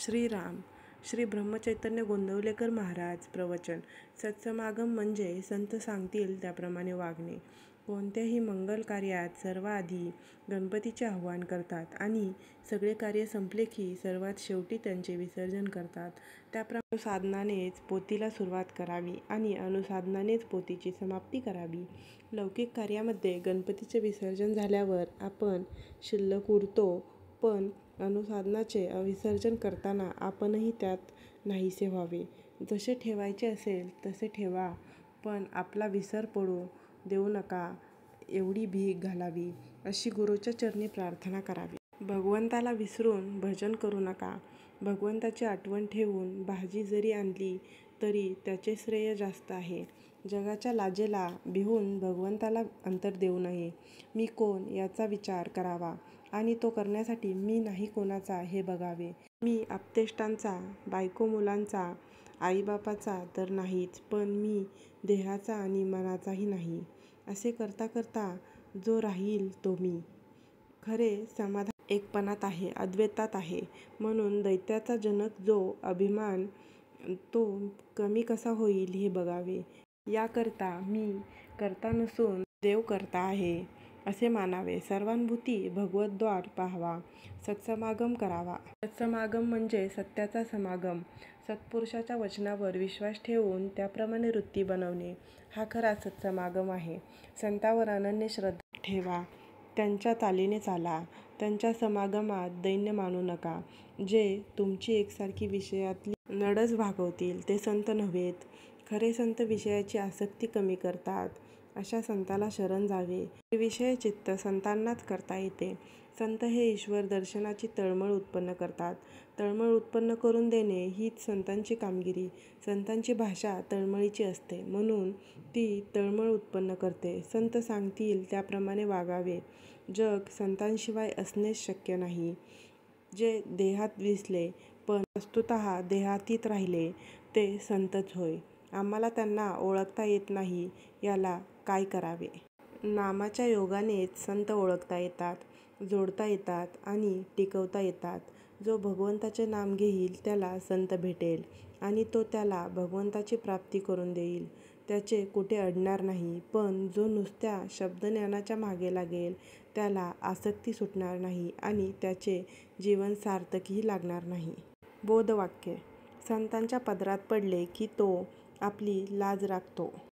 श्रीराम श्री ब्रह्मचैतन्य गोंदवलेकर महाराज प्रवचन. सत्समागम म्हणजे संत सांगतील त्याप्रमाणे वागणे. कोणत्याही मंगल कार्यात सर्वाआधी गणपतीचे आवाहन करतात आणि सगळे कार्य संपले की सर्वात शेवटी त्यांचे विसर्जन करतात. त्याप्रमाणे अनुसाधनानेच पोथीला सुरुवात करावी आणि अनुसाधनानेच पोथीची समाप्ती करावी. लौकिक कार्यामध्ये गणपतीचे विसर्जन झाल्यावर आपण शिल्लक उरतो, पण अनुसाधनाचे विसर्जन करताना आपणही त्यात नाहीसे व्हावे. जसे ठेवायचे असेल तसे ठेवा, पण आपला विसर पडू देऊ नका एवढी भीक घालावी, अशी गुरूच्या चरणी प्रार्थना करावी. भगवंताला विसरून भजन करू नका. भगवंताची आठवण ठेवून भाजी जरी आणली तरी त्याचे श्रेय जास्त आहे. जगाच्या लाजेला भिवून भगवंताला अंतर देऊ नये. मी कोण याचा विचार करावा आणि तो करण्यासाठी मी नाही कोणाचा हे बघावे. मी आप्तेष्टांचा, बायको मुलांचा, आईबापाचा तर नाहीच, पण मी देहाचा आणि मनाचाही नाही. असे करता करता जो राहील तो मी. खरे समाधान एकपणात आहे, अद्वैतात आहे. म्हणून दैत्याचा जनक जो अभिमान तो कमी कसा होईल हे बघावे. याकरता मी करता नसून देव करता आहे असे मानावे. सर्वानुभूती भगवद्वार पाहावा. सत्समागम करावा. सत्समागम म्हणजे सत्याचा समागम. सत्पुरुषाच्या वचनावर विश्वास ठेवून त्याप्रमाणे वृत्ती बनवणे हा खरा सत्समागम आहे. संतांवर अनन्य श्रद्धा ठेवा. त्यांच्या चालीने चाला. त्यांच्या समागमात दैन्य मानू नका. जे तुमची एकसारखी विषयातली नडच भागवतील ते संत नव्हेत. खरे संत विषयाची आसक्ती कमी करतात. अशा संताला शरण जावे. निर्विषय चित्त संतांनाच करता येते. संत हे ईश्वर दर्शनाची तळमळ उत्पन्न करतात. तळमळ उत्पन्न करून देणे हीच संतांची कामगिरी. संतांची भाषा तळमळीची असते, म्हणून ती तळमळ उत्पन्न करते. संत सांगतील त्याप्रमाणे वागावे. जग संतांशिवाय असणेच शक्य नाही. जे देहात दिसले पण वस्तुतः देहातीत राहिले ते संतच होय. आम्हाला त्यांना ओळखता येत नाही, याला काय करावे? नामाच्या योगानेच संत ओळखता येतात, जोडता येतात आणि टिकवता येतात. जो भगवंताचे नाम घेईल त्याला संत भेटेल आणि तो त्याला भगवंताची प्राप्ती करून देईल. त्याचे कुठे अडणार नाही. पण जो नुसत्या शब्दज्ञानाच्या मागे लागेल त्याला आसक्ती सुटणार नाही आणि त्याचे जीवन सार्थकही लागणार नाही. बोधवाक्य: संतांच्या पदरात पडले की तो आपली लाज राखतो.